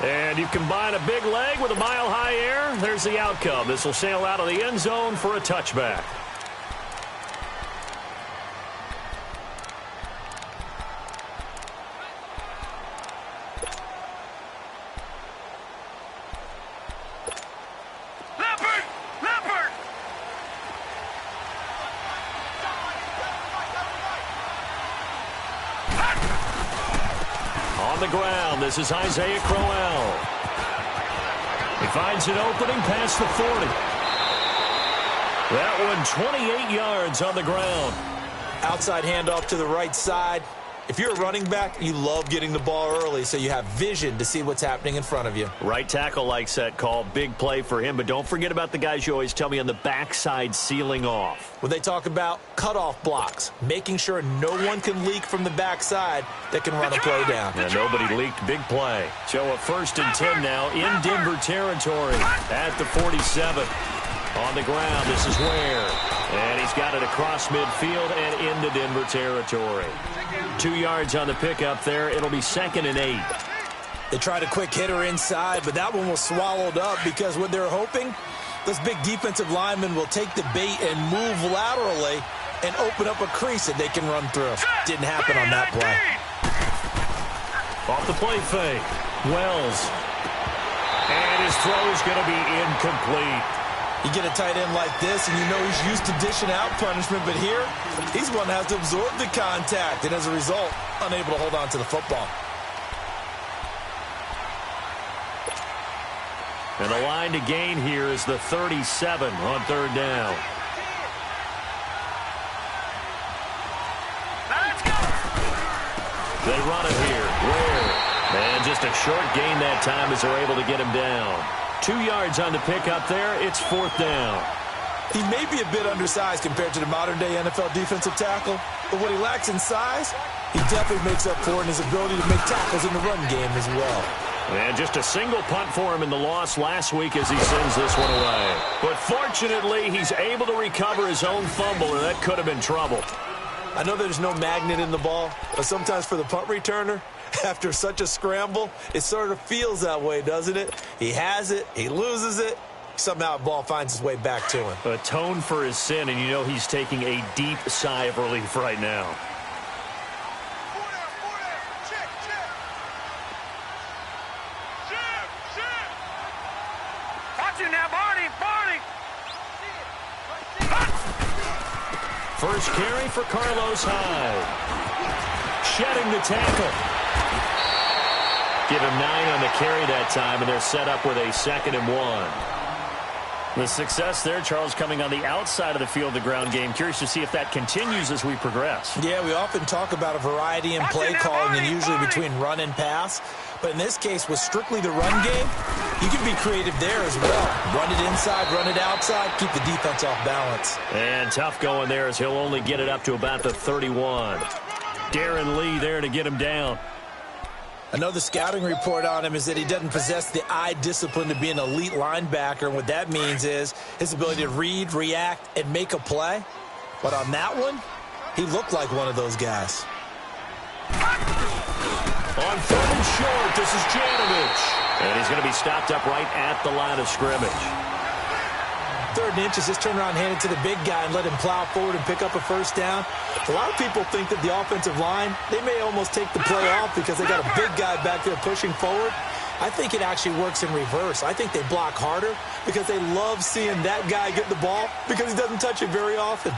And you combine a big leg with a mile-high air, there's the outcome. This will sail out of the end zone for a touchback. On the ground, this is Isaiah Crowell. He finds an opening past the 40. That one 28 yards on the ground. Outside handoff to the right side. If you're a running back, you love getting the ball early so you have vision to see what's happening in front of you. Right tackle likes that call. Big play for him, but don't forget about the guys you always tell me on the backside sealing off. When they talk about cutoff blocks, making sure no one can leak from the backside that can run a play down. And nobody leaked. Big play. So a 1st and 10 now in Denver territory at the 47. On the ground, this is Ware. And he's got it across midfield and into Denver territory. 2 yards on the pickup there. It'll be 2nd and 8. They tried a quick hitter inside, but that one was swallowed up because what they're hoping, those big defensive linemen will take the bait and move laterally and open up a crease that they can run through. Didn't happen on that play. Off the play fake. Wells. And his throw is going to be incomplete. You get a tight end like this, and you know he's used to dishing out punishment, but here, he's one that has to absorb the contact, and as a result, unable to hold on to the football. And the line to gain here is the 37 on 3rd down. Let's go. They run it here. Ware. And just a short gain that time as they're able to get him down. 2 yards on the pickup there. It's 4th down. He may be a bit undersized compared to the modern-day NFL defensive tackle, but what he lacks in size, he definitely makes up for in his ability to make tackles in the run game as well. And just a single punt for him in the loss last week as he sends this one away. But fortunately, he's able to recover his own fumble, and that could have been trouble. I know there's no magnet in the ball, but sometimes for the punt returner, after such a scramble, it sort of feels that way, doesn't it? He has it, he loses it, somehow the ball finds its way back to him. Atone for his sin, and you know he's taking a deep sigh of relief right now. Watch it now, Barney. First carry for Carlos Hyde. Shedding the tackle. Give him 9 on the carry that time, and they're set up with a 2nd and 1. The success there, Charles, coming on the outside of the field, the ground game. Curious to see if that continues as we progress. Yeah, we often talk about a variety in play calling and usually between run and pass. But in this case, with strictly the run game, you can be creative there as well. Run it inside, run it outside, keep the defense off balance. And tough going there as he'll only get it up to about the 31. Darren Lee there to get him down. Another scouting report on him is that he doesn't possess the eye discipline to be an elite linebacker. And what that means is his ability to read, react, and make a play. But on that one, he looked like one of those guys. On 3rd and short, this is Janovich. And he's going to be stopped up right at the line of scrimmage. 3rd and inches, just turn around and hand it to the big guy and let him plow forward and pick up a 1st down. A lot of people think that the offensive line, they may almost take the play off because they got a big guy back there pushing forward. I think it actually works in reverse. I think they block harder because they love seeing that guy get the ball because he doesn't touch it very often.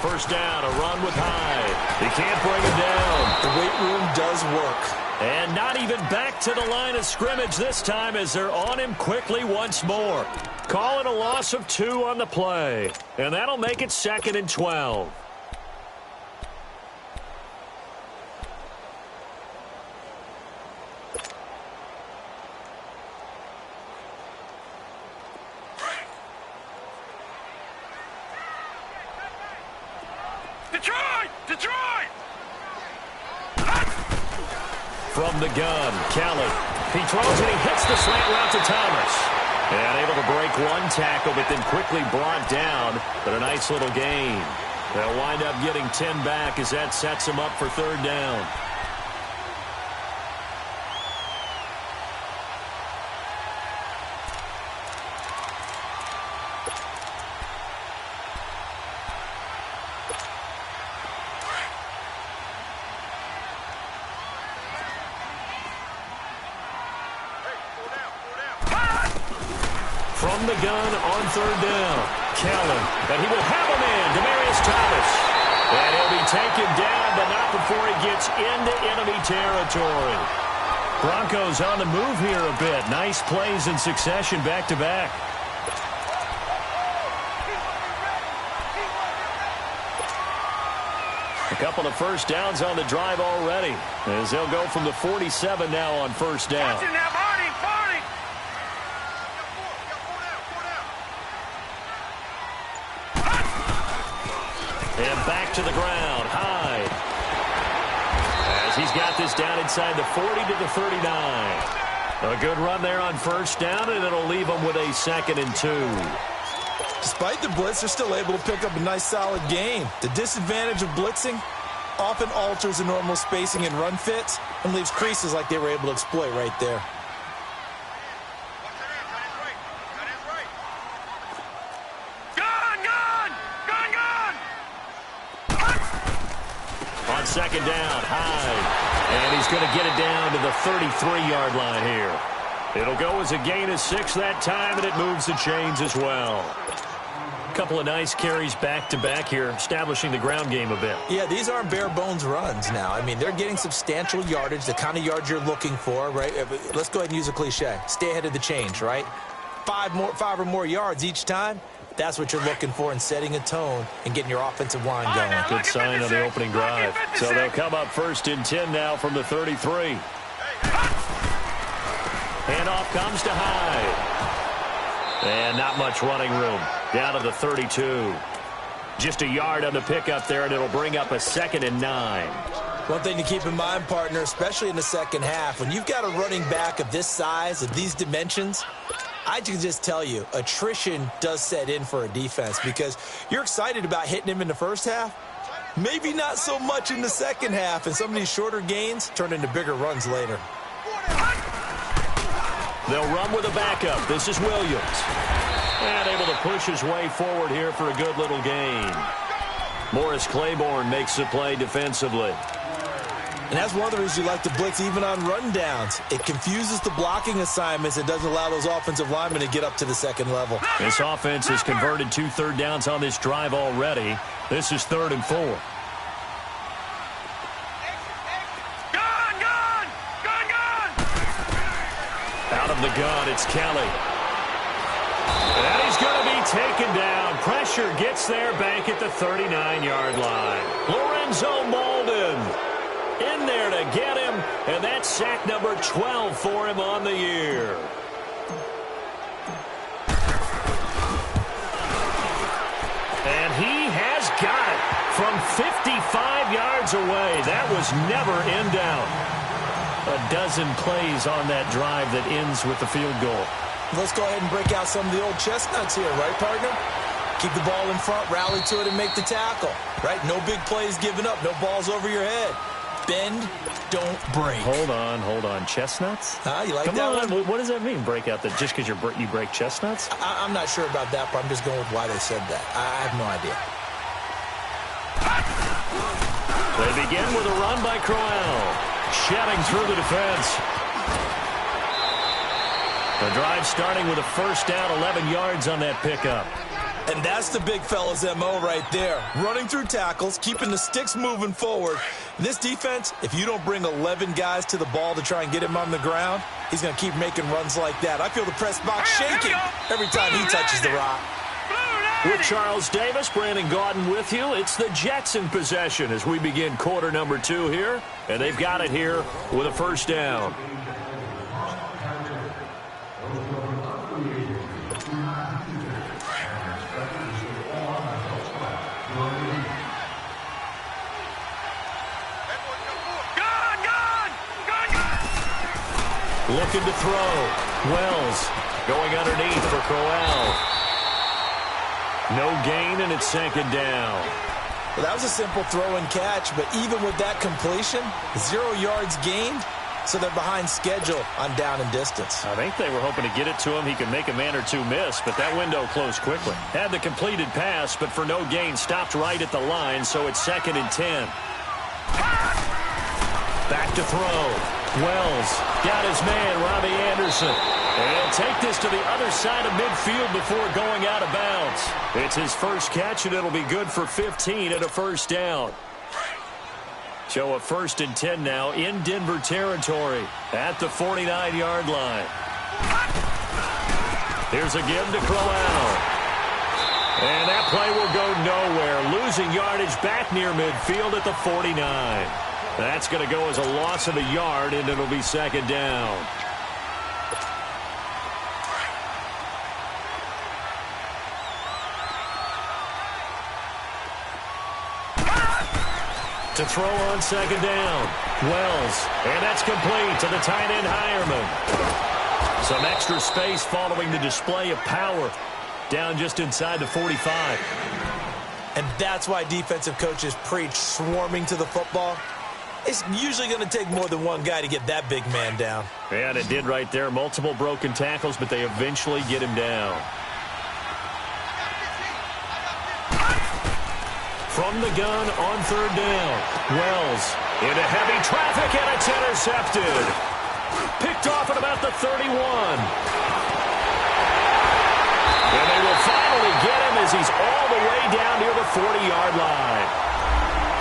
1st down, a run with Hyde. He can't bring him down. The weight room does work. And not even back to the line of scrimmage this time as they're on him quickly once more. Call it a loss of 2 on the play. And that'll make it 2nd and 12. Detroit! From the gun, Kelly. He throws and he hits the slant route to Thomas. And able to break one tackle, but then quickly brought down. But a nice little gain. They'll wind up getting 10 back as that sets them up for 3rd down. from the gun on third down. Kelly, and he will have him in. Demaryius Thomas. And he'll be taken down, but not before he gets into enemy territory. Broncos on the move here a bit. Nice plays in succession back-to-back. A couple of first downs on the drive already, as they'll go from the 47 now on first down. And back to the ground, Hyde. As he's got this down inside the 40 to the 39. A good run there on first down, and it'll leave them with a 2nd and 2. Despite the blitz, they're still able to pick up a nice, solid gain. The disadvantage of blitzing often alters the normal spacing and run fits and leaves creases like they were able to exploit right there. On second down, Hyde. And he's going to get it down to the 33-yard line here. It'll go as a gain of 6 that time, and it moves the chains as well. A couple of nice carries back-to-back here, establishing the ground game a bit. Yeah, these aren't bare-bones runs now. I mean, they're getting substantial yardage, the kind of yards you're looking for, right? Let's go ahead and use a cliche. Stay ahead of the change, right? 5 or more yards each time. That's what you're looking for in setting a tone and getting your offensive line going. Good sign on the opening drive. So they'll come up 1st and 10 now from the 33. Handoff comes to Hyde. And not much running room. Down to the 32. Just a yard on the pickup there, and it'll bring up a 2nd and 9. One thing to keep in mind, partner, especially in the second half, when you've got a running back of this size, of these dimensions, I can just tell you, attrition does set in for a defense because you're excited about hitting him in the first half. Maybe not so much in the second half, and some of these shorter gains turn into bigger runs later. They'll run with a backup. This is Williams. And able to push his way forward here for a good little gain. Morris Claiborne makes the play defensively. And that's one of the reasons you like to blitz even on rundowns. It confuses the blocking assignments and doesn't allow those offensive linemen to get up to the second level. This offense has converted 2 third downs on this drive already. This is 3rd and 4. Out of the gun, it's Kelly. And he's going to be taken down. Pressure gets there back at the 39-yard line. Lorenzo Molden in there to get him, and that's sack number 12 for him on the year. And he has got it from 55 yards away. That was never in doubt. A dozen plays on that drive that ends with the field goal. Let's go ahead and break out some of the old chestnuts here, right, partner? Keep the ball in front, rally to it, and make the tackle, right? No big plays given up, no balls over your head. Bend, don't break. Hold on. Chestnuts? You like Come that on. one? What does that mean, break out? That just because you break chestnuts? I'm not sure about that, but I'm just going with why they said that. I have no idea. They begin with a run by Crowell. Shedding through the defense. The drive starting with a first down, 11 yards on that pickup. And that's the big fella's MO right there. Running through tackles, keeping the sticks moving forward. This defense, if you don't bring 11 guys to the ball to try and get him on the ground, he's going to keep making runs like that. I feel the press box shaking every time he touches the rock. With Charles Davis, Brandon Gaudin with you. It's the Jets in possession as we begin quarter number 2 here. And they've got it here with a first down. Looking to throw. Wells going underneath for Crowell. No gain, and it's second down. Well, that was a simple throw and catch, but even with that completion, 0 yards gained, so they're behind schedule on down and distance. I think they were hoping to get it to him. He could make a man or two miss, but that window closed quickly. Had the completed pass, but for no gain, stopped right at the line, so it's 2nd and 10. Back to throw. Wells got his man, Robbie Anderson. And he'll take this to the other side of midfield before going out of bounds. It's his first catch, and it'll be good for 15 and a first down. So a 1st and 10 now in Denver territory at the 49-yard line. Here's a give to Crowell. And that play will go nowhere. Losing yardage back near midfield at the 49. That's going to go as a loss of a yard, and it'll be 2nd down. To throw on 2nd down. Wells. And that's complete to the tight end, Hireman. Some extra space following the display of power. Down just inside the 45. And that's why defensive coaches preach swarming to the football. It's usually going to take more than one guy to get that big man down. Yeah, and it did right there. Multiple broken tackles, but they eventually get him down. From the gun on 3rd down. Wells into heavy traffic, and it's intercepted. Picked off at about the 31. And they will finally get him as he's all the way down near the 40-yard line.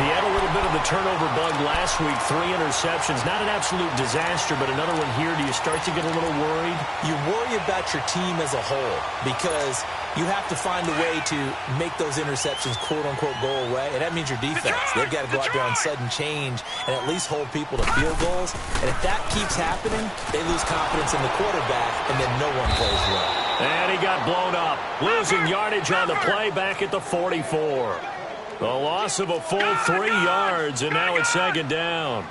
He had a little bit of the turnover bug last week, 3 interceptions. Not an absolute disaster, but another one here. Do you start to get a little worried? You worry about your team as a whole because you have to find a way to make those interceptions, quote-unquote, go away. And that means your defense. They've got to go out there on sudden change and at least hold people to field goals. And if that keeps happening, they lose confidence in the quarterback, and then no one plays well. And he got blown up. Losing yardage on the play back at the 44. The loss of a full 3 yards, and now it's 2nd down.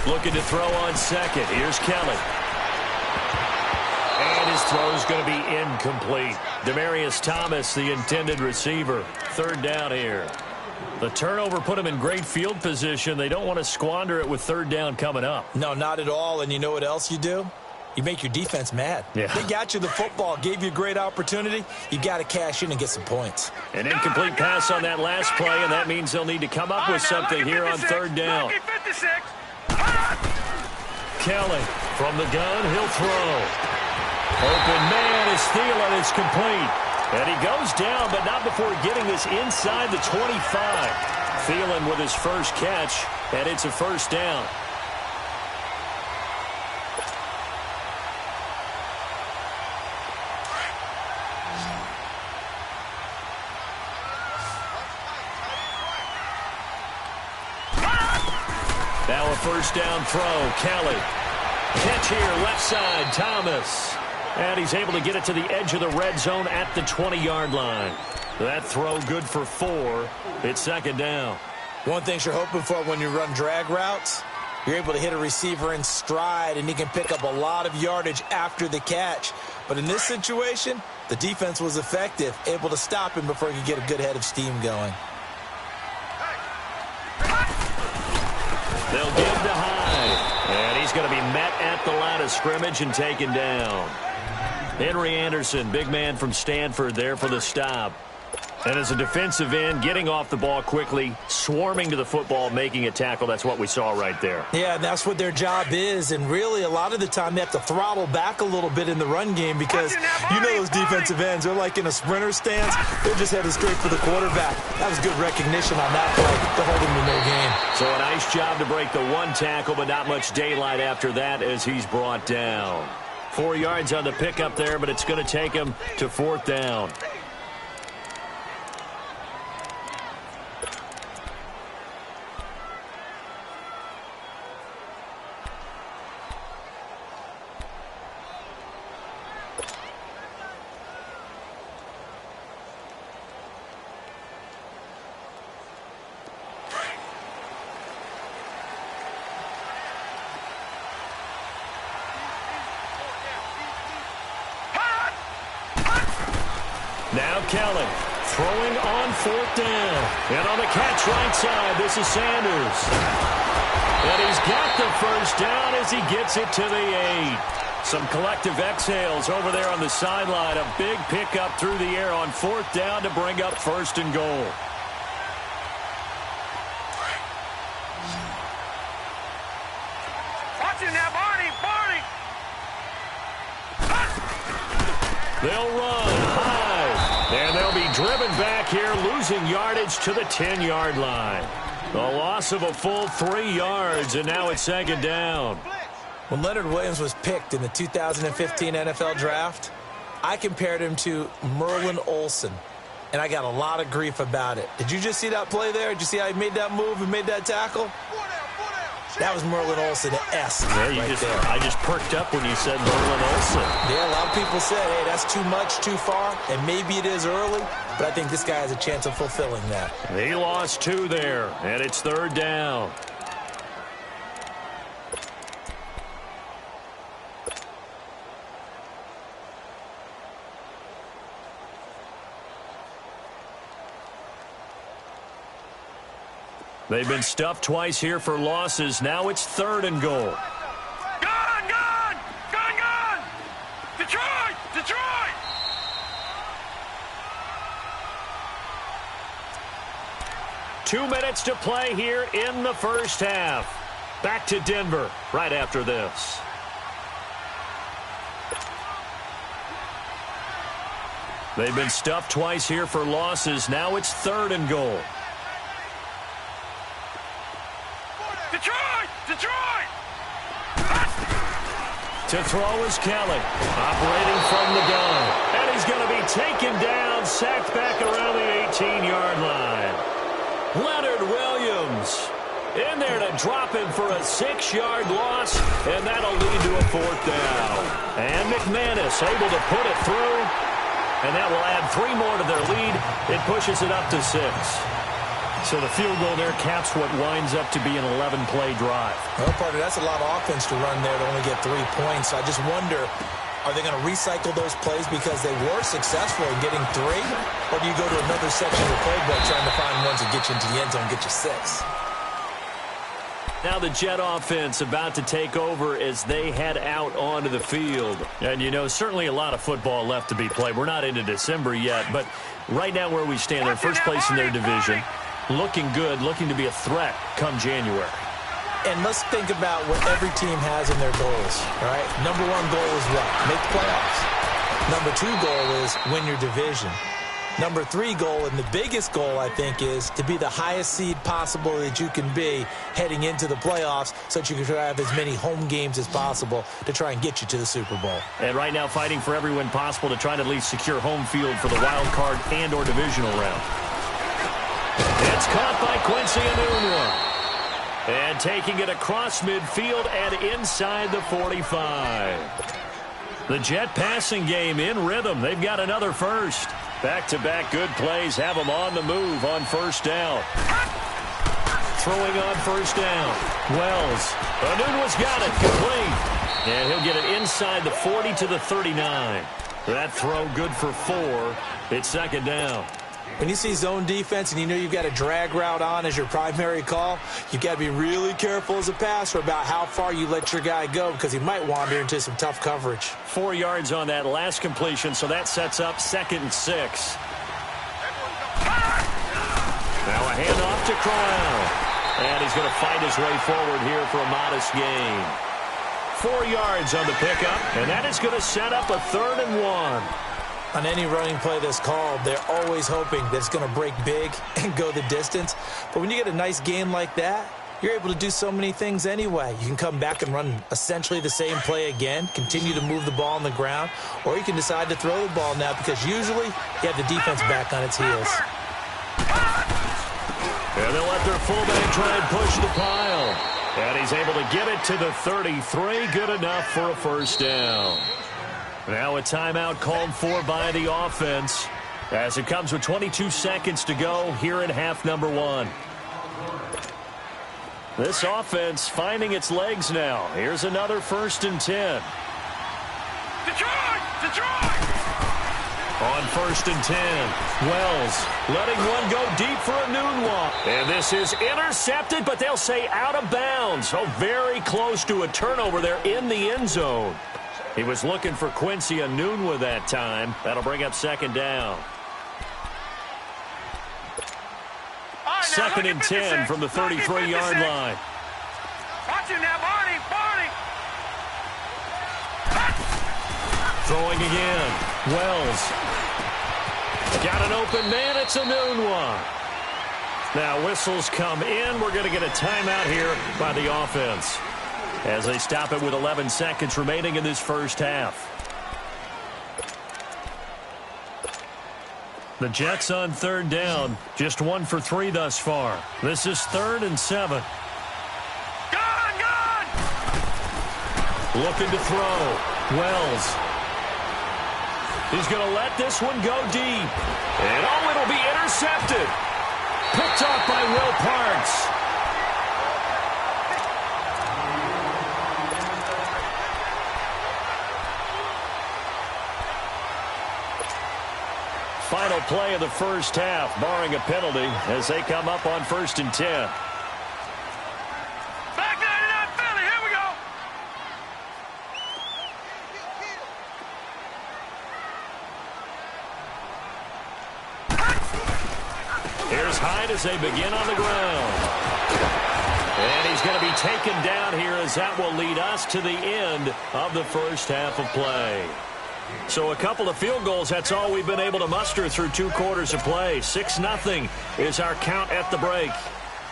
Looking to throw on 2nd. Here's Kelly. And his throw is going to be incomplete. Demaryius Thomas, the intended receiver. 3rd down here. The turnover put him in great field position. They don't want to squander it with 3rd down coming up. No, not at all. And you know what else you do? You make your defense mad. Yeah. They got you the football, gave you a great opportunity. You got to cash in and get some points. An incomplete pass on that last play, and that means they'll need to come up with something here on 3rd down. Kelly from the gun, he'll throw. Open man is Thielen, it's complete. And he goes down, but not before getting this inside the 25. Thielen with his first catch, and it's a 1st down. Now a 1st down throw. Kelly. Catch here, left side, Thomas. And he's able to get it to the edge of the red zone at the 20-yard line. That throw good for 4. It's 2nd down. One thing you're hoping for when you run drag routes, you're able to hit a receiver in stride, and he can pick up a lot of yardage after the catch. But in this situation, the defense was effective, able to stop him before he could get a good head of steam going. They'll give to Hyde. And he's going to be met at the line of scrimmage and taken down. Henry Anderson, big man from Stanford, there for the stop. And as a defensive end, getting off the ball quickly, swarming to the football, making a tackle, that's what we saw right there. Yeah, that's what their job is. And really, a lot of the time, they have to throttle back a little bit in the run game because you know those defensive ends, they're like in a sprinter stance. They're just headed straight for the quarterback. That was good recognition on that play to hold him to no gain. So a nice job to break the 1 tackle, but not much daylight after that as he's brought down. 4 yards on the pickup there, but it's going to take him to 4th down. Now Kelly throwing on 4th down. And on the catch right side, this is Sanders. And he's got the first down as he gets it to the 8. Some collective exhales over there on the sideline. A big pickup through the air on 4th down to bring up 1st and goal. They'll run high, and they'll be driven back here, losing yardage to the 10-yard line. A loss of a full 3 yards, and now it's second down. When Leonard Williams was picked in the 2015 NFL Draft, I compared him to Merlin Olsen, and I got a lot of grief about it. Did you just see that play there? Did you see how he made that move and made that tackle? That was Merlin Olsen-esque there. I just perked up when you said Merlin Olsen. Yeah, a lot of people said, hey, that's too much, too far, and maybe it is early, but I think this guy has a chance of fulfilling that. He lost 2 there, and it's third down. They've been stuffed twice here for losses. Now it's 3rd and goal. Gone! Detroit! 2 minutes to play here in the first half. Back to Denver right after this. They've been stuffed twice here for losses. Now it's 3rd and goal. Detroit! To throw is Kelly, operating from the gun. And he's going to be taken down, sacked back around the 18-yard line. Leonard Williams in there to drop him for a 6-yard loss, and that'll lead to a 4th down. And McManus able to put it through, and that will add 3 more to their lead. It pushes it up to 6. So the field goal there caps what winds up to be an 11-play drive. Well, partner, that's a lot of offense to run there to only get 3 points. So I just wonder, are they going to recycle those plays because they were successful in getting 3? Or do you go to another section of the playbook trying to find ones that get you into the end zone, get you 6? Now the Jet offense about to take over as they head out onto the field. And, you know, certainly a lot of football left to be played. We're not into December yet, but right now where we stand, they're first place in their division. Looking good, looking to be a threat come January. And let's think about what every team has in their goals, right? Number 1 goal is what? Make the playoffs. Number 2 goal is win your division. Number 3 goal, and the biggest goal, I think, is to be the highest seed possible that you can be heading into the playoffs so that you can have as many home games as possible to try and get you to the Super Bowl. And right now fighting for every win possible to try to at least secure home field for the wild card and or divisional round. It's caught by Quincy Enunwa. And taking it across midfield and inside the 45. The Jet passing game in rhythm. They've got another first. Back-to-back good plays have them on the move on first down. Throwing on first down. Wells. Enunwa's got it. Complete. And he'll get it inside the 40 to the 39. That throw good for 4. It's second down. When you see zone defense and you know you've got a drag route on as your primary call, you've got to be really careful as a passer about how far you let your guy go because he might wander into some tough coverage. 4 yards on that last completion, so that sets up 2nd and 6. Now a handoff to Crowell. And he's going to fight his way forward here for a modest gain. 4 yards on the pickup, and that is going to set up a 3rd and 1. On any running play that's called, they're always hoping that it's going to break big and go the distance. But when you get a nice game like that, you're able to do so many things anyway. You can come back and run essentially the same play again, continue to move the ball on the ground, or you can decide to throw the ball now because usually you have the defense back on its heels. And they'll let their fullback try and push the pile. And he's able to get it to the 33. Good enough for a first down. Now a timeout called for by the offense as it comes with 22 seconds to go here in half number 1. This offense finding its legs now. Here's another 1st and 10. Detroit! On 1st and 10, Wells letting one go deep for Enunwa. And this is intercepted, but they'll say out of bounds. Oh, very close to a turnover there in the end zone. He was looking for Quincy Enunwa that time. That'll bring up 2nd down. 2nd and 10 from the 33-yard line. Watch him now, Barney! Throwing again. Wells. Got an open man. It's a noon one. Now whistles come in. We're going to get a timeout here by the offense as they stop it with 11 seconds remaining in this first half. The Jets on third down. Just 1 for 3 thus far. This is 3rd and 7. Gone! Looking to throw. Wells. He's going to let this one go deep. And oh, it'll be intercepted. Picked off by Will Parks. Final play of the first half, barring a penalty, as they come up on 1st and 10. Back 99 Philly, here we go. Here's Hyde as they begin on the ground. And he's going to be taken down here as that will lead us to the end of the first half of play. So a couple of field goals, that's all we've been able to muster through 2 quarters of play. 6-0 is our count at the break.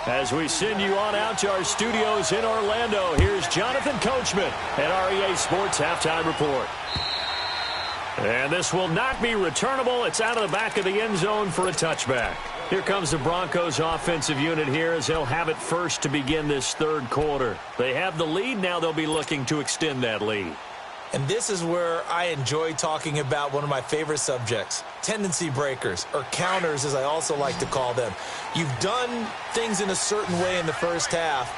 As we send you on out to our studios in Orlando, here's Jonathan Coachman at REA Sports Halftime Report. And this will not be returnable. It's out of the back of the end zone for a touchback. Here comes the Broncos offensive unit here as they'll have it first to begin this 3rd quarter. They have the lead. Now they'll be looking to extend that lead. And this is where I enjoy talking about one of my favorite subjects, tendency breakers, or counters as I also like to call them. You've done things in a certain way in the first half,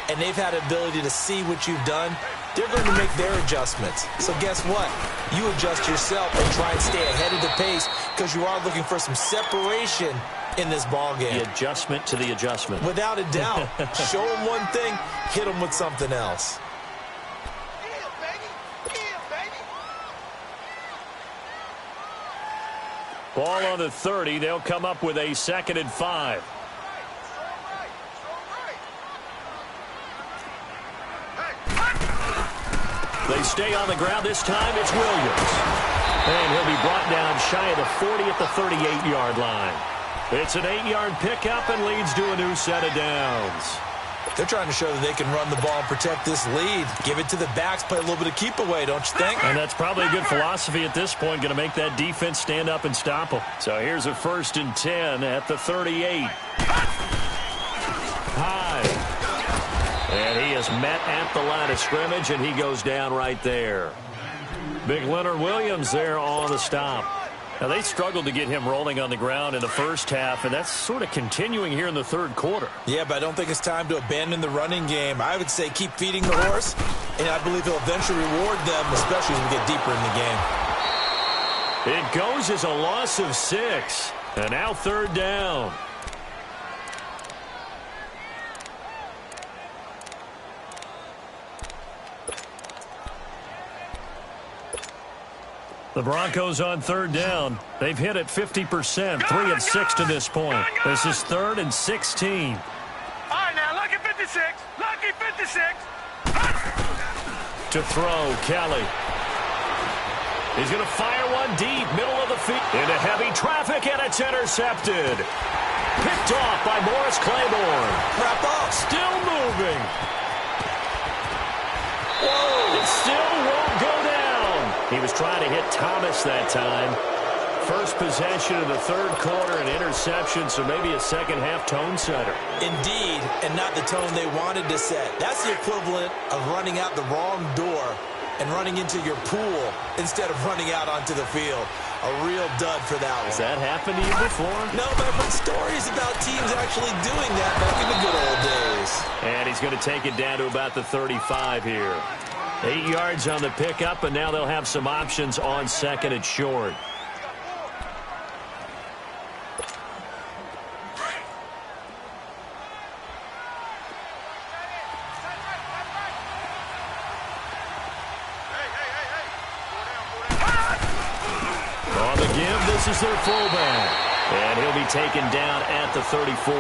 and they've had the ability to see what you've done. They're going to make their adjustments. So guess what? You adjust yourself and try and stay ahead of the pace because you are looking for some separation in this ball game. The adjustment to the adjustment. Without a doubt. Show them one thing, hit them with something else. Ball on the 30. They'll come up with a 2nd and 5. They stay on the ground. This time it's Williams. And he'll be brought down shy of the 40 at the 38-yard line. It's an 8-yard pickup and leads to a new set of downs. They're trying to show that they can run the ball and protect this lead. Give it to the backs, play a little bit of keep away, don't you think? And that's probably a good philosophy at this point, going to make that defense stand up and stop them. So here's a 1st and 10 at the 38. Hyde. And he is met at the line of scrimmage, and he goes down right there. Big Leonard Williams there on the stop. Now, they struggled to get him rolling on the ground in the first half, and that's sort of continuing here in the 3rd quarter. Yeah, but I don't think it's time to abandon the running game. I would say keep feeding the horse, and I believe he'll eventually reward them, especially as we get deeper in the game. It goes as a loss of 6, and now 3rd down. The Broncos on 3rd down. They've hit it 50%, 3 of 6 to this point. This is 3rd and 16. All right, now, lucky 56. Lucky 56. To throw, Kelly. He's going to fire one deep, middle of the field. Into heavy traffic, and it's intercepted. Picked off by Morris Claiborne. Wrap up. Still moving. Whoa. It still won't go down. He was trying to hit Thomas that time. First possession of the 3rd quarter, an interception, so maybe a second-half tone setter. Indeed, and not the tone they wanted to set. That's the equivalent of running out the wrong door and running into your pool instead of running out onto the field. A real dud for that one. Has that happened to you before? No, but I've heard stories about teams actually doing that back in the good old days. And he's going to take it down to about the 35 here. 8 yards on the pickup, and now they'll have some options on 2nd and short. On the give, this is their fullback. And he'll be taken down at the 34.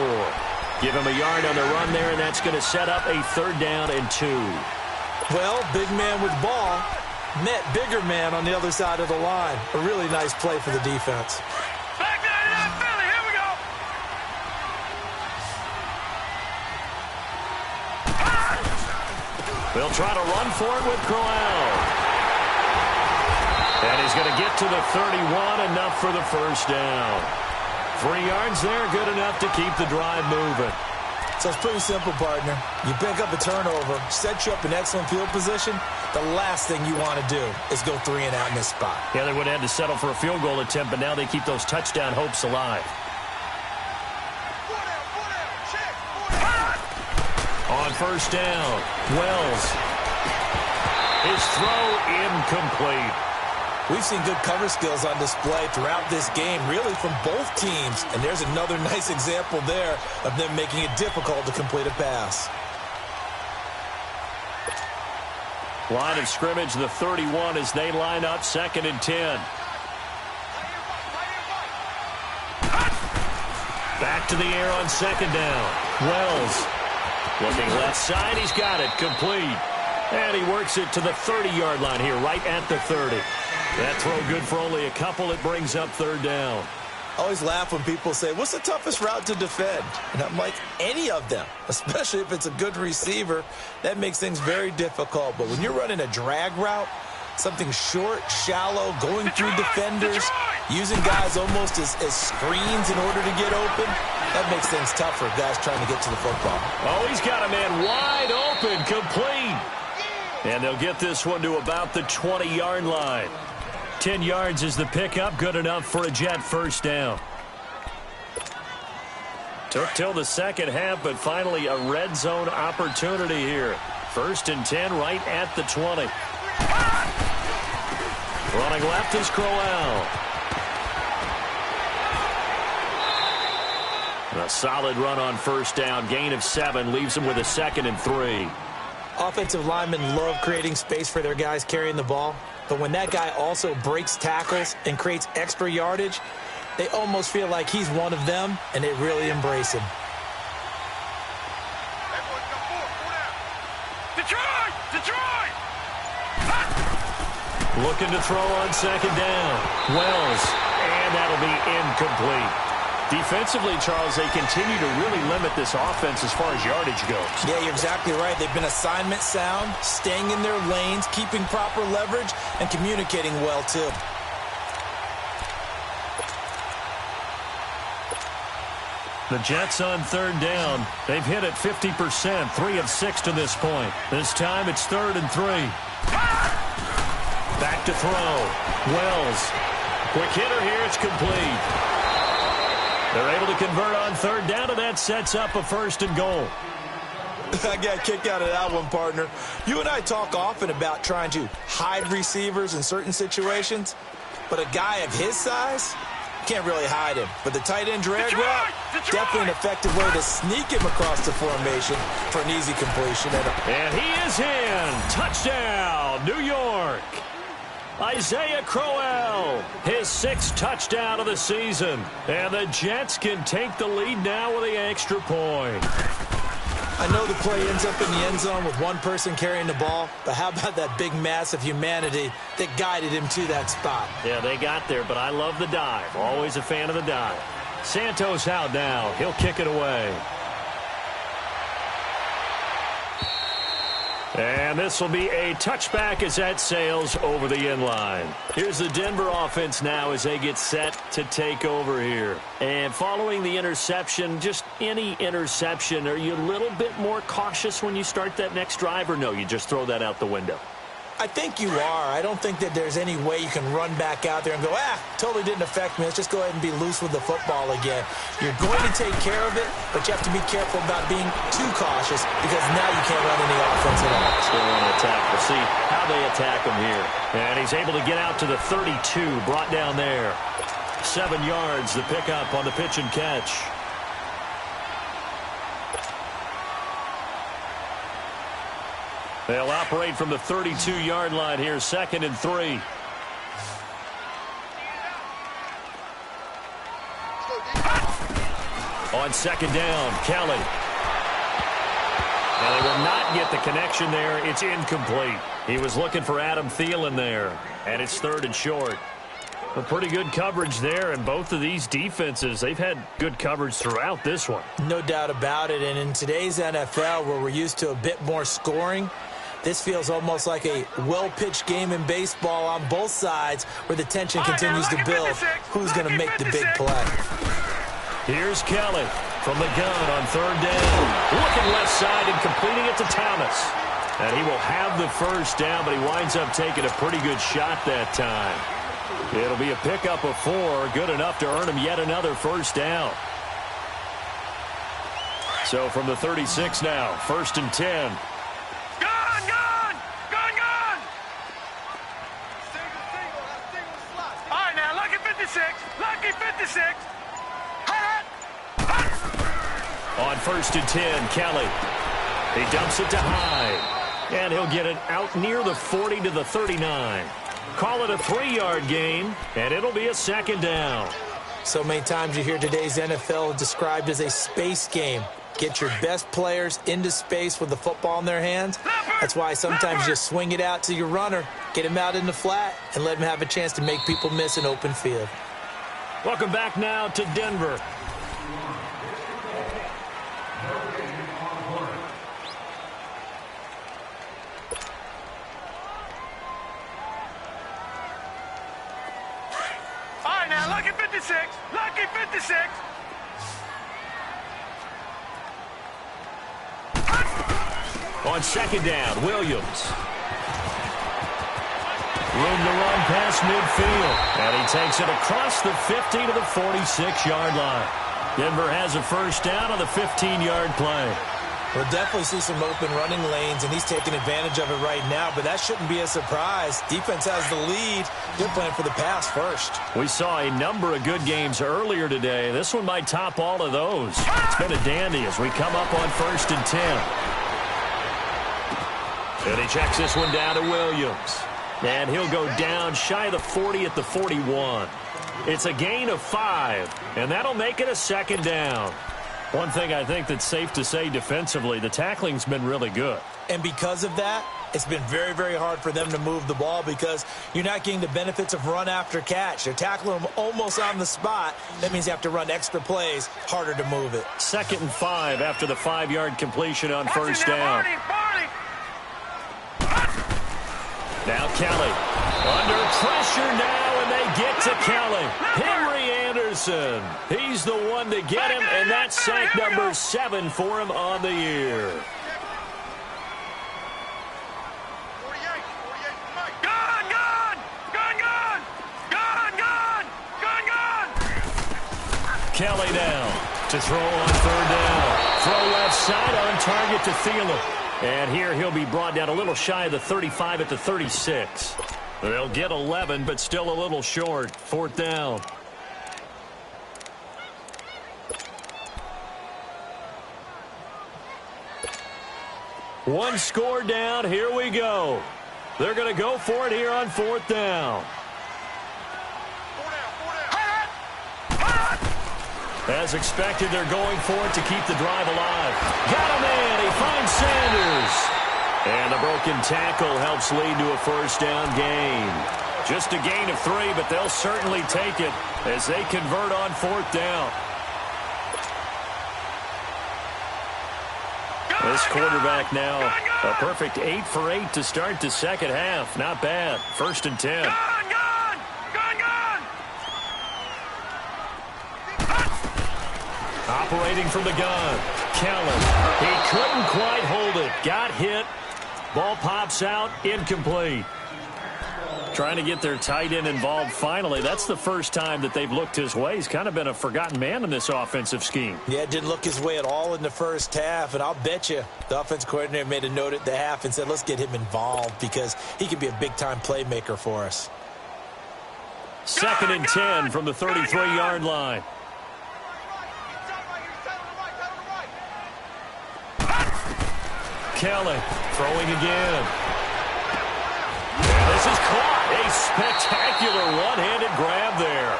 Give him a yard on the run there, and that's going to set up a 3rd down and 2. Well, big man with ball, Net bigger man on the other side of the line. A really nice play for the defense. Back there, Philly. Here we go. They'll try to run for it with Crowell. And he's going to get to the 31, enough for the first down. 3 yards there, good enough to keep the drive moving. So it's pretty simple, partner. You pick up a turnover, set you up in excellent field position. The last thing you want to do is go 3 and out in this spot. Yeah, they would have had to settle for a field goal attempt, but now they keep those touchdown hopes alive. On first down, Wells. His throw incomplete. We've seen good cover skills on display throughout this game, really from both teams. And there's another nice example there of them making it difficult to complete a pass. Line of scrimmage, the 31, as they line up 2nd and 10. Back to the air on 2nd down. Wells looking left side. He's got it complete. And he works it to the 30-yard line here, right at the 30. That throw good for only a couple. It brings up 3rd down. I always laugh when people say, what's the toughest route to defend? And I'm like, any of them, especially if it's a good receiver. That makes things very difficult. But when you're running a drag route, something short, shallow, going through defenders, using guys almost as screens in order to get open, that makes things tough for guys trying to get to the football. Oh, he's got a man wide open, complete. And they'll get this one to about the 20-yard line. 10 yards is the pickup, good enough for a Jet first down. Took till the second half, but finally a red zone opportunity here. 1st and 10 right at the 20. Running left is Crowell. A solid run on first down. Gain of 7 leaves them with a 2nd and 3. Offensive linemen love creating space for their guys carrying the ball. But when that guy also breaks tackles and creates extra yardage, they almost feel like he's one of them, and they really embrace him. Detroit! Looking to throw on 2nd down. Wells, and that'll be incomplete. Defensively, Charles, they continue to really limit this offense as far as yardage goes. Yeah, you're exactly right. They've been assignment sound, staying in their lanes, keeping proper leverage, and communicating well, too. The Jets on 3rd down. They've hit it 50%, 3 of 6 to this point. This time it's 3rd and 3. Back to throw. Wells. Quick hitter here. It's complete. They're able to convert on 3rd down, and that sets up a 1st and goal. I got a kick out of that one, partner. You and I talk often about trying to hide receivers in certain situations, but a guy of his size, can't really hide him. But the tight end drag route, definitely an effective way to sneak him across the formation for an easy completion. And he is in. Touchdown, New York. Isaiah Crowell, his 6th touchdown of the season. And the Jets can take the lead now with the extra point. I know the play ends up in the end zone with one person carrying the ball, but how about that big mass of humanity that guided him to that spot? Yeah, they got there, but I love the dive. Always a fan of the dive. Santos out now. He'll kick it away. And this will be a touchback as that sails over the end line. Here's the Denver offense now as they get set to take over here. And following the interception, just any interception, are you a little bit more cautious when you start that next drive, or no, you just throw that out the window? I think you are. I don't think that there's any way you can run back out there and go, totally didn't affect me. Let's just go ahead and be loose with the football again. You're going to take care of it, but you have to be careful about being too cautious because now you can't run any offense at all. Still on attack. We'll see how they attack him here. And he's able to get out to the 32, brought down there. 7 yards, the pickup on the pitch and catch. They'll operate from the 32-yard line here, 2nd and 3. On 2nd down, Kelly. Now they will not get the connection there. It's incomplete. He was looking for Adam Thielen there, and it's 3rd and short. A pretty good coverage there, and both of these defenses, they've had good coverage throughout this one. No doubt about it, and in today's NFL, where we're used to a bit more scoring, this feels almost like a well-pitched game in baseball on both sides where the tension continues to build. Who's going to make the big play? Here's Kelly from the gun on 3rd down. Looking left side and completing it to Thomas. And he will have the first down, but he winds up taking a pretty good shot that time. It'll be a pickup of 4, good enough to earn him yet another first down. So from the 36 now, 1st and 10. Lucky 56. On 1st and 10, Kelly. He dumps it to Hyde. And he'll get it out near the 40 to the 39. Call it a 3-yard gain, and it'll be a 2nd down. So many times you hear today's NFL described as a space game. Get your best players into space with the football in their hands. That's why sometimes you swing it out to your runner, get him out in the flat, and let him have a chance to make people miss an open field. Welcome back now to Denver. All right, now, lucky 56. Lucky 56. On 2nd down, Williams. Room to run past midfield. And he takes it across the 50 to the 46-yard line. Denver has a first down on the 15-yard play. We'll definitely see some open running lanes, and he's taking advantage of it right now, but that shouldn't be a surprise. Defense has the lead. They're playing for the pass first. We saw a number of good games earlier today. This one might top all of those. It's been a dandy as we come up on 1st and 10. And he checks this one down to Williams. And he'll go down shy of the 40 at the 41. It's a gain of 5, and that'll make it a 2nd down. One thing I think that's safe to say defensively, the tackling's been really good. And because of that, it's been very, very hard for them to move the ball because you're not getting the benefits of run after catch. They're tackling them almost on the spot. That means you have to run extra plays, harder to move it. 2nd and 5 after the 5-yard completion on 1st down. Now Kelly under pressure now, and they get to Kelly. Henry Anderson, he's the one to get him, and that's sack number 7 for him on the year. Kelly now to throw on 3rd down. Throw left side on target to Thielen. And here he'll be brought down a little shy of the 35 at the 36. They'll get 11, but still a little short. 4th down. One score down. Here we go. They're going to go for it here on 4th down. As expected, they're going for it to keep the drive alive. Got him in. He finds Sanders. And the broken tackle helps lead to a first down gain. Just a gain of 3, but they'll certainly take it as they convert on 4th down. This quarterback now, a perfect 8 for 8 to start the second half. Not bad. 1st and 10. Operating from the gun, Kelly. He couldn't quite hold it. Got hit. Ball pops out, incomplete. Trying to get their tight end involved finally. That's the first time that they've looked his way. He's kind of been a forgotten man in this offensive scheme. Yeah, didn't look his way at all in the first half, and I'll bet you the offense coordinator made a note at the half and said, let's get him involved because he could be a big-time playmaker for us. 2nd and 10 from the 33-yard line. Kelly throwing again. And this is caught. A spectacular one-handed grab there.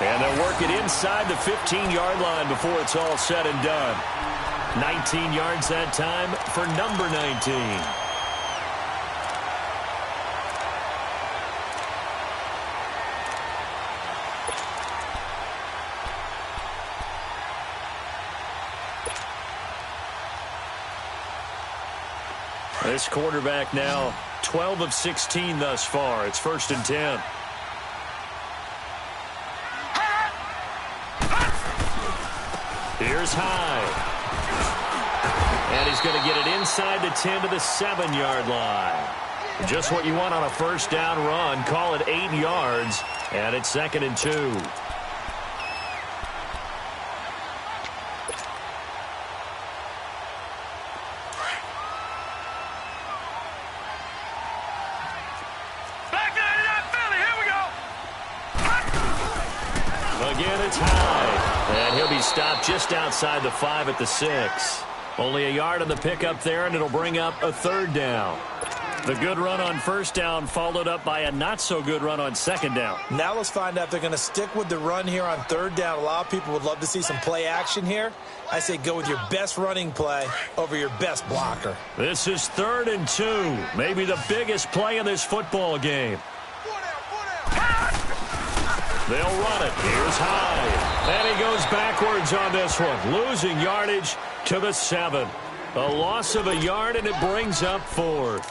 And they'll work it inside the 15-yard line before it's all said and done. 19 yards that time for number 19. This quarterback now 12 of 16 thus far. It's 1st and 10. Here's Hyde. And he's going to get it inside the 10 to the 7-yard line. Just what you want on a first down run. Call it 8 yards. And it's 2nd and 2. Again, it's Hyde. And he'll be stopped just outside the 5 at the 6. Only a yard on the pickup there, and it'll bring up a 3rd down. The good run on 1st down followed up by a not-so-good run on 2nd down. Now let's find out if they're going to stick with the run here on 3rd down. A lot of people would love to see some play action here. I say go with your best running play over your best blocker. This is 3rd and 2. Maybe the biggest play in this football game. They'll run it. Here's Hyde. And he goes backwards on this one. Losing yardage to the 7. A loss of a yard, and it brings up 4th.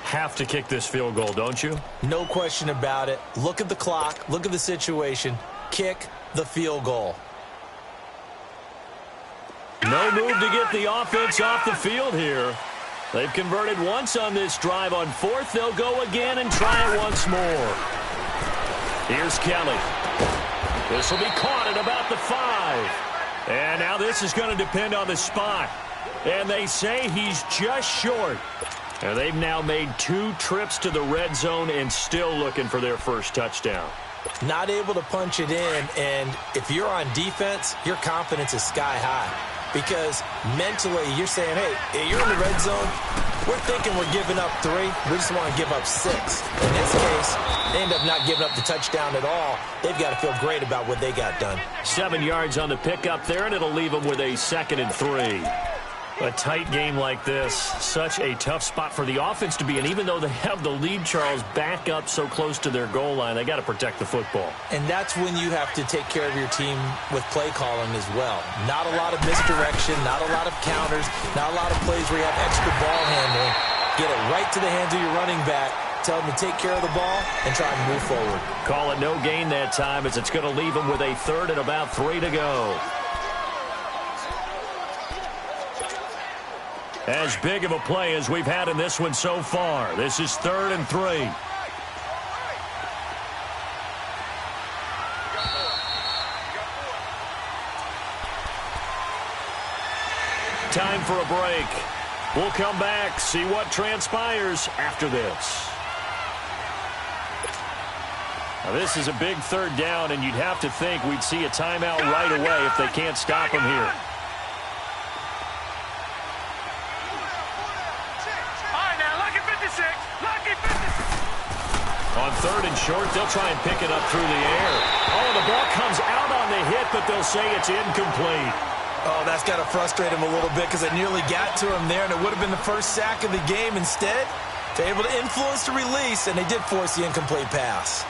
Have to kick this field goal, don't you? No question about it. Look at the clock. Look at the situation. Kick the field goal. No move to get the offense off the field here. They've converted once on this drive. On 4th, they'll go again and try it once more. Here's Kelly. This will be caught at about the 5. And now this is going to depend on the spot. And they say he's just short. And they've now made 2 trips to the red zone and still looking for their first touchdown. Not able to punch it in, and if you're on defense, your confidence is sky high. Because mentally, you're saying, hey, you're in the red zone. We're thinking we're giving up 3. We just want to give up 6. In this case, they end up not giving up the touchdown at all. They've got to feel great about what they got done. 7 yards on the pickup there, and it'll leave them with a 2nd and 3. A tight game like this, such a tough spot for the offense to be in. Even though they have the lead, Charles, back up so close to their goal line, they got to protect the football. And that's when you have to take care of your team with play calling as well. Not a lot of misdirection, not a lot of counters, not a lot of plays where you have extra ball handling. Get it right to the hands of your running back. Tell them to take care of the ball and try and move forward. Call it no gain that time, as it's going to leave them with a 3rd and about 3 to go. As big of a play as we've had in this one so far. This is 3rd and 3. Time for a break. We'll come back, see what transpires after this. Now, this is a big 3rd down, and you'd have to think we'd see a timeout right away if they can't stop him here. On 3rd and short, they'll try and pick it up through the air. Oh, the ball comes out on the hit, but they'll say it's incomplete. Oh, that's got to frustrate him a little bit because I nearly got to him there, and it would have been the first sack of the game. Instead, they're able to influence the release, and they did force the incomplete pass.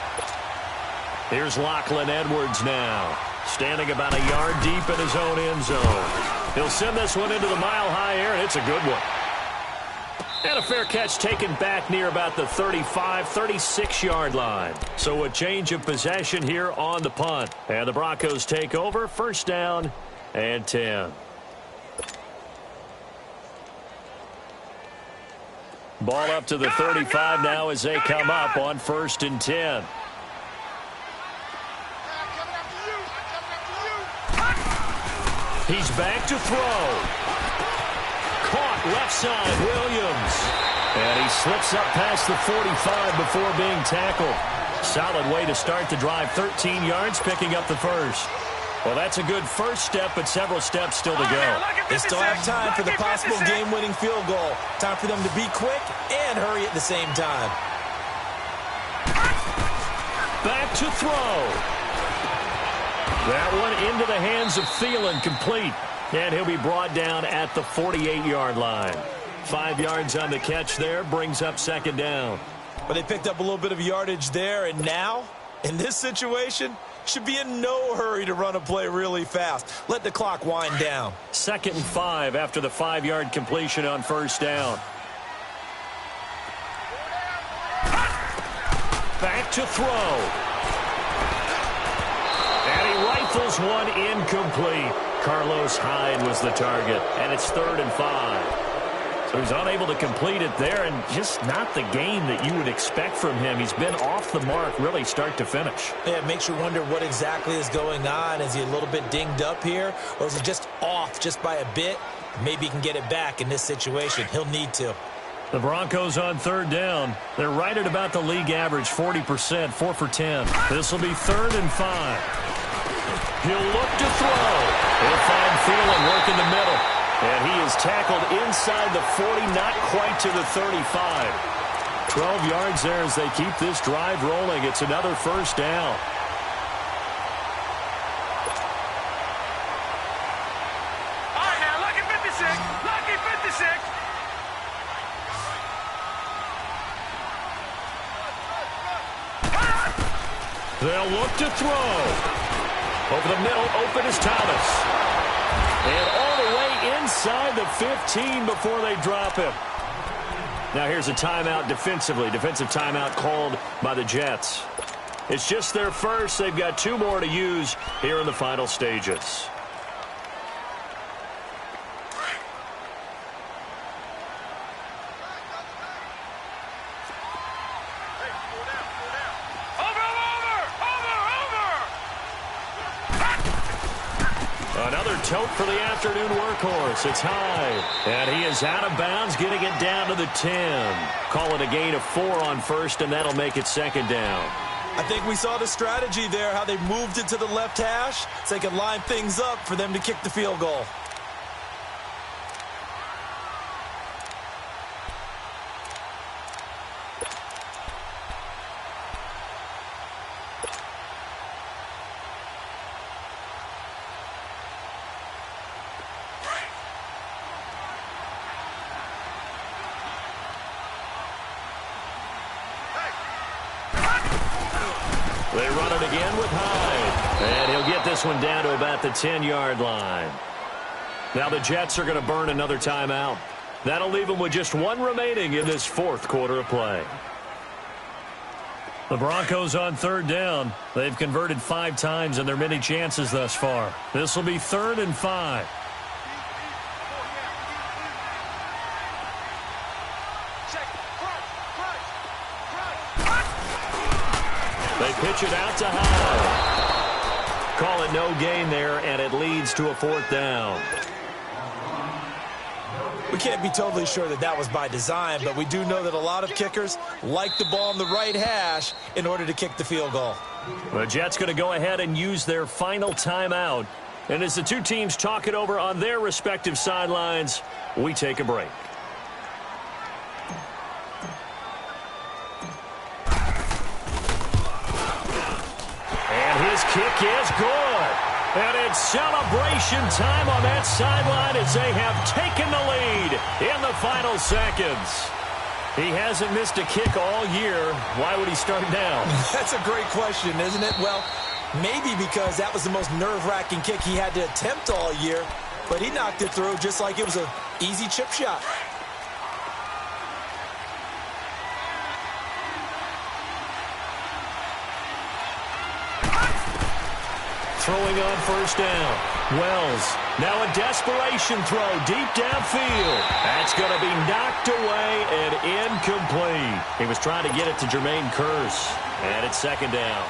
Here's Lachlan Edwards now, standing about a yard deep in his own end zone. He'll send this one into the mile-high air, and it's a good one. And a fair catch taken back near about the 35, 36-yard line. So a change of possession here on the punt. And the Broncos take over, 1st down and 10. Ball up to the 35 now as they come up on 1st and 10. He's back to throw. Caught left side, Williams. And he slips up past the 45 before being tackled. Solid way to start the drive. 13 yards, picking up the 1st. Well, that's a good first step, but several steps still to go. They still have time for the possible game-winning field goal. Time for them to be quick and hurry at the same time. Back to throw. That one into the hands of Thielen, complete. And he'll be brought down at the 48-yard line. 5 yards on the catch there, brings up 2nd down. But they picked up a little bit of yardage there, and now, in this situation, should be in no hurry to run a play really fast. Let the clock wind down. 2nd and 5 after the 5-yard completion on 1st down. back to throw. And he rifles one incomplete. Carlos Hyde was the target, and it's 3rd and 5. So he's unable to complete it there, and just not the game that you would expect from him. He's been off the mark really start to finish. Yeah, it makes you wonder what exactly is going on. Is he a little bit dinged up here, or is he just off just by a bit? Maybe he can get it back in this situation. He'll need to. The Broncos on 3rd down. They're right at about the league average, 40%, 4 for 10. This will be 3rd and 5. He'll look to throw. He'll find Thielen work in the middle. And he is tackled inside the 40, not quite to the 35. 12 yards there as they keep this drive rolling. It's another 1st down. All right, now, lucky 56. Lucky 56. They'll look to throw. Over the middle, open is Thomas. And all the way inside the 15 before they drop him. Now here's a timeout defensively. Defensive timeout called by the Jets. It's just their first. They've got 2 more to use here in the final stages. Another tote for the afternoon workhorse. It's high. And he is out of bounds, getting it down to the 10. Call it a gain of 4 on 1st, and that'll make it 2nd down. I think we saw the strategy there, how they moved it to the left hash so they could line things up for them to kick the field goal. They run it again with Hyde. And he'll get this one down to about the 10-yard line. Now the Jets are going to burn another timeout. That'll leave them with just 1 remaining in this 4th quarter of play. The Broncos on 3rd down. They've converted 5 times in their many chances thus far. This will be 3rd and 5. They pitch it out to Hyde. Call it no gain there, and it leads to a 4th down. We can't be totally sure that that was by design, but we do know that a lot of kickers like the ball on the right hash in order to kick the field goal. The Jets going to go ahead and use their final timeout. And as the 2 teams talk it over on their respective sidelines, we take a break. His kick is good. And it's celebration time on that sideline as they have taken the lead in the final seconds. He hasn't missed a kick all year. Why would he start now? That's a great question, isn't it? Well, maybe because that was the most nerve-wracking kick he had to attempt all year, but he knocked it through just like it was an easy chip shot. Throwing on 1st down. Wells, now a desperation throw deep downfield. That's going to be knocked away and incomplete. He was trying to get it to Jermaine Kearse, and it's 2nd down.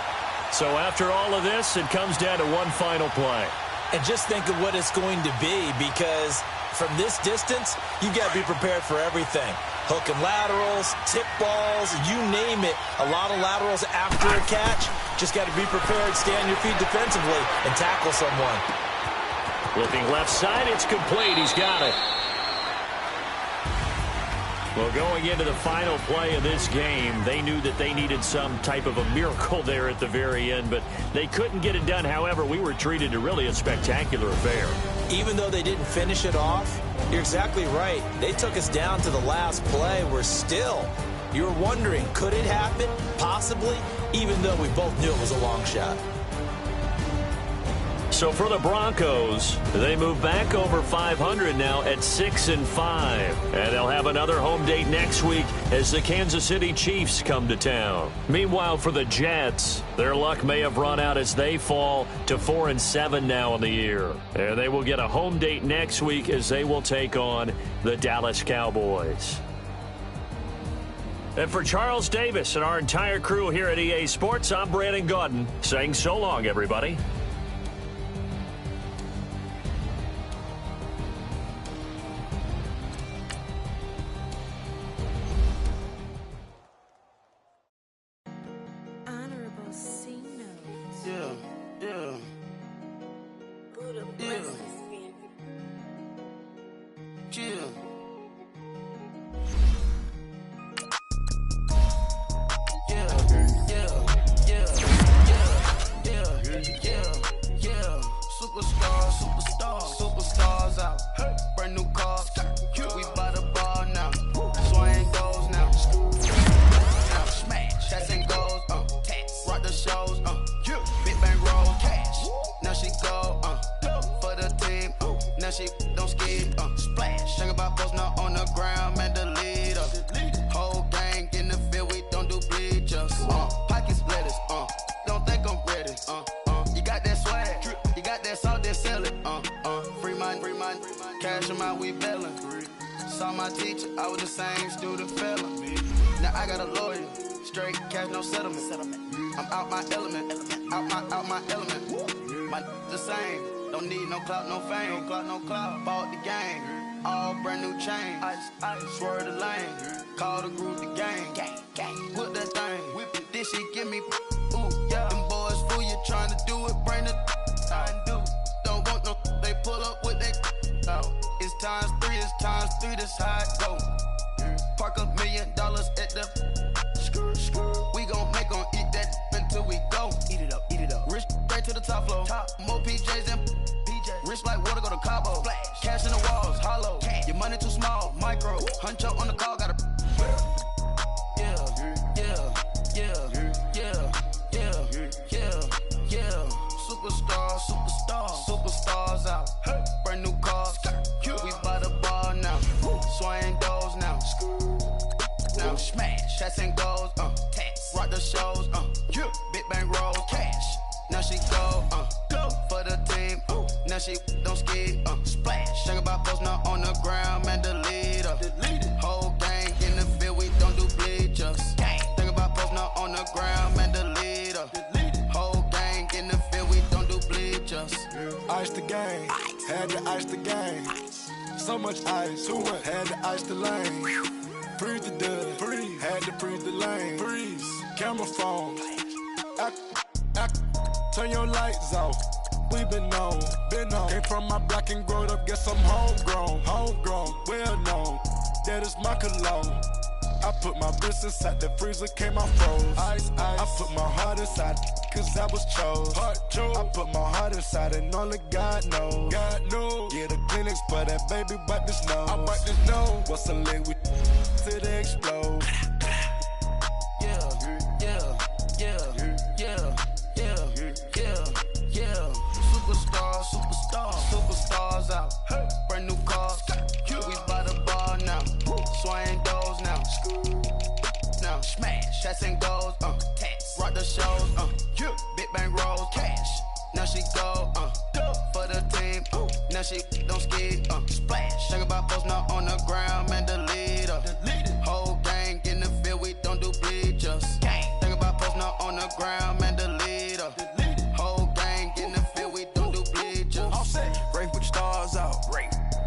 So after all of this, it comes down to 1 final play. And just think of what it's going to be, because from this distance, you got to be prepared for everything. Hook and laterals, tip balls, you name it. A lot of laterals after a catch. Just got to be prepared, stay on your feet defensively, and tackle someone. Looking left side, it's complete. He's got it. Well, going into the final play of this game, they knew that they needed some type of a miracle there at the very end, but they couldn't get it done. However, we were treated to really a spectacular affair. Even though they didn't finish it off, you're exactly right. They took us down to the last play. We're still, you're wondering, could it happen? Possibly, even though we both knew it was a long shot. So for the Broncos, they move back over 500 now at 6-5. And they'll have another home date next week as the Kansas City Chiefs come to town. Meanwhile, for the Jets, their luck may have run out as they fall to 4-7 now in the year. And they will get a home date next week as they will take on the Dallas Cowboys. And for Charles Davis and our entire crew here at EA Sports, I'm Brandon Gaudin saying so long, everybody. Superstars out. Brand new cars. We by the ball now. Swing goes now. Now smash. Cats and goes. Rock the shows. Big bang roll. Cash. Now she go. For the team. Now she don't ski. Splash. Think about post now on the ground. Man, the leader. Whole gang in the field. We don't do bleachers. Pockets lettuce. Don't think I'm ready. You got that swag. You got that salt, that sell it. Free mind, cash them out, we bailin'. Saw my teacher, I was the same student felon. Now I got a lawyer, straight cash, no settlement. I'm out my element, out my element. My the same, don't need no clout, no fame. Bought the game, all brand new chain. I swerve the lane, call the group the gang. Whip that thing, whip it, this shit give me. Ooh, yeah, them boys fool you trying to do it, bring the don't want no, they pull up with they out. It's times three, this how it go. Park $1 million at the we gon' make 'em eat that until we go. Eat it up. Rich straight to the top floor. More PJs and PJ. Rich like water, go to Cabo. Flash. Cash in the walls, hollow. Cash. Your money too small, micro. Huncho on the call, gotta. Superstars out. Brand new cars. We by the ball now. Swing doors now. Now smash. Cats and goes. Rock the shows. Big bang roll. Cash. Now she go. For the team. Now she don't ski. Splash. Think about post now on the ground. Man, the leader. Whole gang in the field. We don't do bleachers. Think about post now on the ground. Man, the leader. Whole gang in the field. We don't do bleachers. Ice the game, had to ice the game. So much ice, too much, had to ice the lane. Freeze the dud, freeze, had to freeze the lane. Freeze, camera phone, turn your lights off. We been on. Came from my block and growed up, guess I'm homegrown, well known. That is my cologne. I put my wrist inside the freezer, came out froze. Ice. I put my heart inside, cause I was chose. I put my heart inside and only God knows. Yeah, the clinics for that baby, wipe this nose. I wipe this nose. What's a leg with till they explode? Superstars out. Brand new cars. We by the bar now. Swing doors now. Now smash. Cats and goes. Rock the shows. Big bang rolls. Cash. Now she go. For the team. Now she don't ski. Splash. Think about post now on the ground. Man, the leader. Whole gang in the field. We don't do bleachers. Think about post now on the ground. Man, the leader. Whole gang in the field. We don't do bleachers. All set. Rafe with the stars out.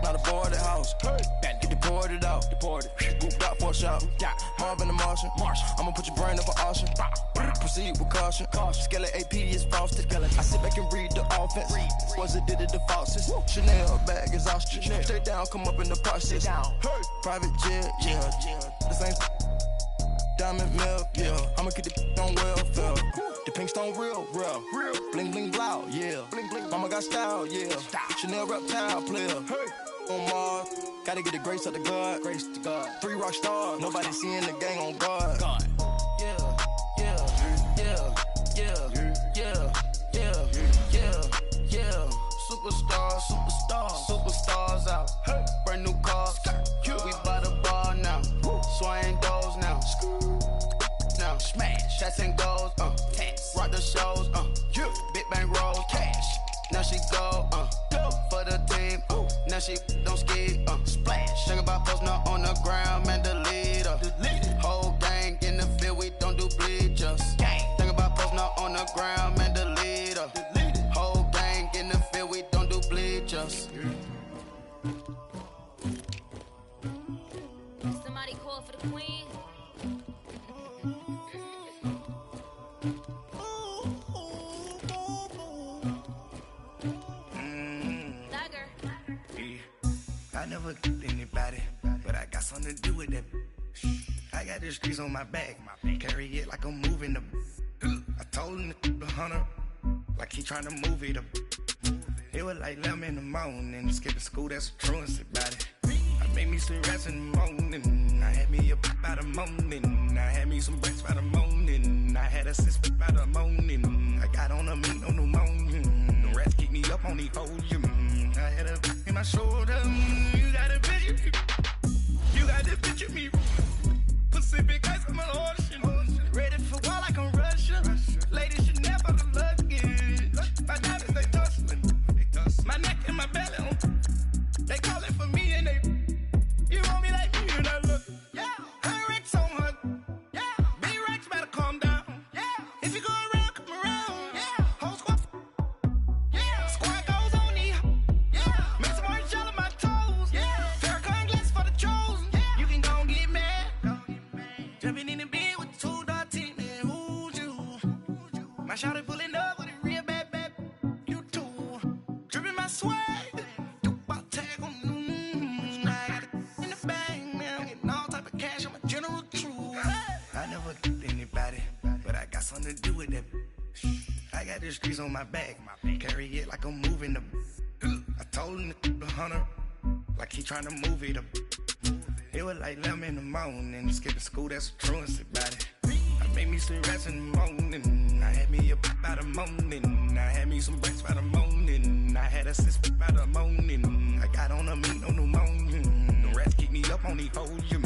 Not a board at house. Get deported out. Moved out for a shot. Marvin the Martian. I'ma put your brain up for auction. Proceed with caution. Skeleton AP is frosted. I sit back and read the offense. Was it did it the falsest? Chanel bag is ostrich. Stay down, come up in the process. Private jet, yeah. The same diamond milk, yeah. I'ma keep the on welfare. The pink stone real. Bling bling blow, yeah. Mama got style, yeah. Chanel reptile player. On Mars, gotta get the grace of the God. 3 rock stars, nobody seeing the gang on guard. Yeah. superstars, superstars out. Brand new cars, we by the bar now. Swing doors now. Now smash, shots and goals, tax. Rock the shows, big bang rolls, cash. Now she go, for the team, now she don't ski, splash. Think about posting up on the ground, man, delete her. Whole gang in the field, we don't do bleachers. Think about posting up on the ground, man, delete her. Whole gang in the field, we don't do bleachers. Somebody call for the queen. I never killed anybody, but I got something to do with that. I got the streets on my back, carry it like I'm moving the. I told him to 100, like he trying to move it up. It was like 11 in the morning, skipping school, that's a truancy about it. I made me some rest in the morning, I had me up by the morning. I had me some breaks by the morning, I had a six by the morning. I got on a meat on the morning, the rats keep me up on the podium. I had a in my shoulder, you got a picture me, you got to picture me. Pacific ice on my ocean, ready for war like I'm Russia. Ladies should never the luggage, my diamonds they tussling, my neck and my belly, they calling for me and they, you want me like me and I look, yeah, her Rex on her, yeah, B-Rex better calm down, yeah, if you go around, come around, yeah, whole squad, yeah, squad goes on the, yeah, make some orange gel on my toes, yeah, Farrakhan glass for the chosen, yeah, you can go and get mad, jumping in the bed with the 2 dot team, man, who's you, my shawty pulling up with a real bad, you too, dripping my swag, something to do with that. I got the streets on my back, carry it like I'm moving the. I told him to 100, like he trying to move it up. It was like 11 in the morning, skipping school, that's a truancy about it. I made me some rest in the morning, I had me up by the morning. I had me some breaks by the morning, I had a six by the morning. I got on a meat on the morning, the rats keep me up on the podium.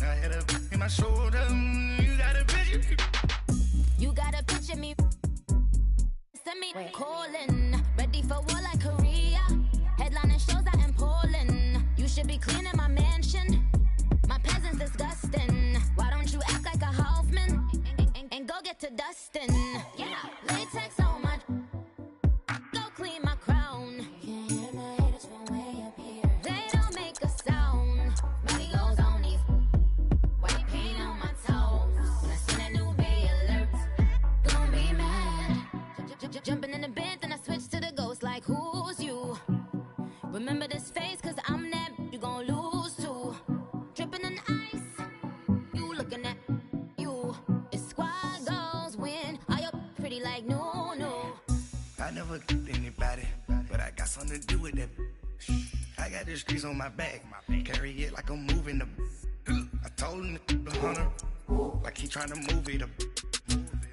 I had a in my shoulder, you got a picture. You gotta picture me. Send me calling. Ready for war like Korea. Headlining shows out in Poland. You should be cleaning my mansion. My peasants disgusting. Why don't you act like a Hoffman and go get to dustin'? Yeah, latex on my. Go clean my crown. Can't hear my haters from way up here. They don't make a sound. Money goes on these. White paint on my toes. When I seen a new bay alert. Jumping in the bed, then I switch to the ghost like who's you? Remember this face, cause I'm that you gon' lose too. Dripping in ice, you looking at you. It's squad goals win, are you pretty like no. I never killed anybody, but I got something to do with that. I got the streets on my back, carry it like I'm moving the. I told him to 100, like he trying to move it up.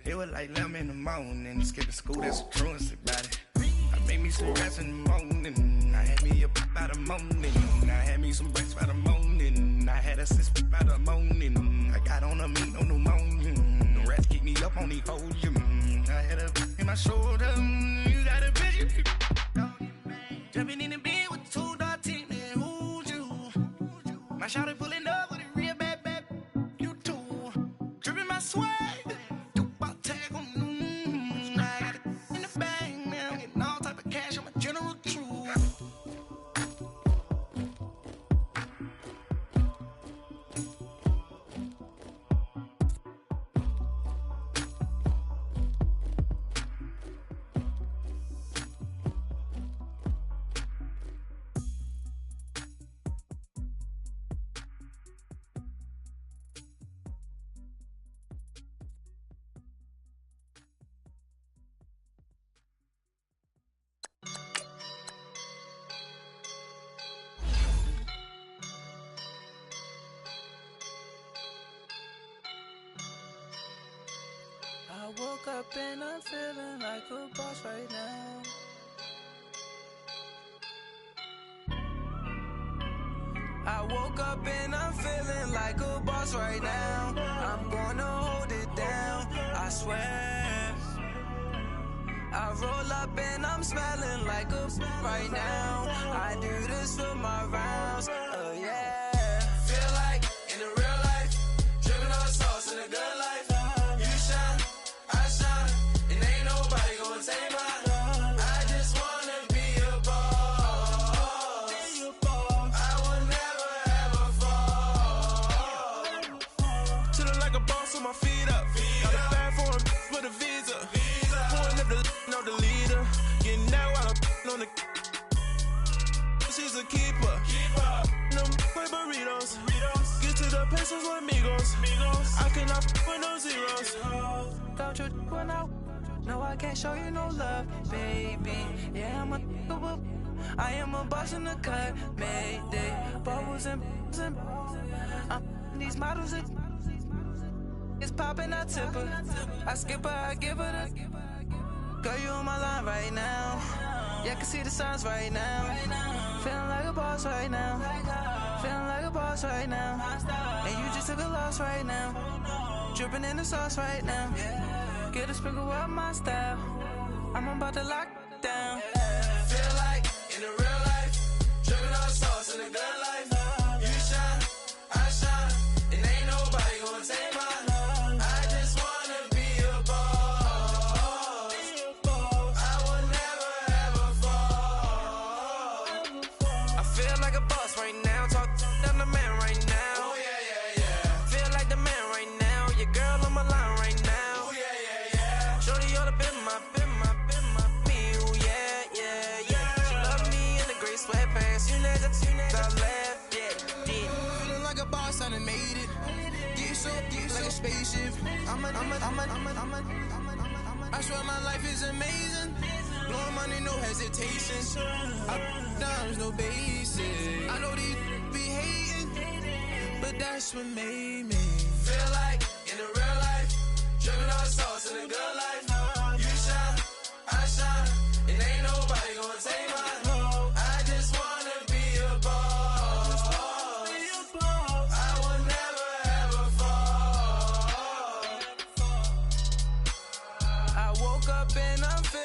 It was like 11 in the morning, skipping school, that's a truancy about it. I made me some rest in the morning, I had me up by the morning. I had me some breaks by the morning, I had a six by the morning. I got on a meat on the morning, the rats keep me up on the podium. I had a in my shoulder, you got a picture. Jumping in the bed with the 2 dot team, man, who's you? My shawty pulling up with a real bad, you too. Dripping my swag. I woke up and I'm feeling like a boss right now. I'm gonna hold it down, I swear. I roll up and I'm smelling like a right now. I do this for my rounds, oh yeah. Feel like in the real life, dripping on sauce in the good life. You shine, I shine, and ain't nobody gonna take mine. I just wanna be a boss. I will never ever fall. Chillin' like a boss with my feet up. Got a bag for him with a visa. Pulling up the no the leader. Getting that while I'm on the. She's a keeper. No play burritos. Get to the pesos with amigos. I cannot with no zeros. Don't you run out? No, I can't show you no love, baby. Yeah, I am a boss in the cut, Mayday. Bubbles and these models are. It's popping, I tip her. I skip her, I give her the. Girl, you on my line right now. Yeah, I can see the signs right now. Feeling like a boss right now. Feeling like a boss right now. And you just took a loss right now. Dripping in the sauce right now. Get a sprinkle up my style. I'm about to lock down. Feel like in the real life, dripping on sauce in the good life. You shine, I shine, and ain't nobody gonna take mine. I just wanna be a boss. I will never ever fall. I feel like a boss right now. Talk down the man right now. Oh yeah, yeah, yeah. Feel like the man right now. Your girl on my line right now. Oh yeah, yeah, yeah. Shorty ought to been my me. Oh yeah, yeah, yeah. She love me in the gray sweatpants. You know that I left, yeah, did. Feeling like a boss, I done made it. Get so like a spaceship. I swear my life is amazing. Blowing money, no hesitation. Dimes, no basic. I know these be hating, but that's what made me feel like in the real life, dripping on sauce in the good life. You shine, I shine, and ain't nobody gonna take mine. I just wanna be a boss. I will never ever fall. I woke up and I'm feeling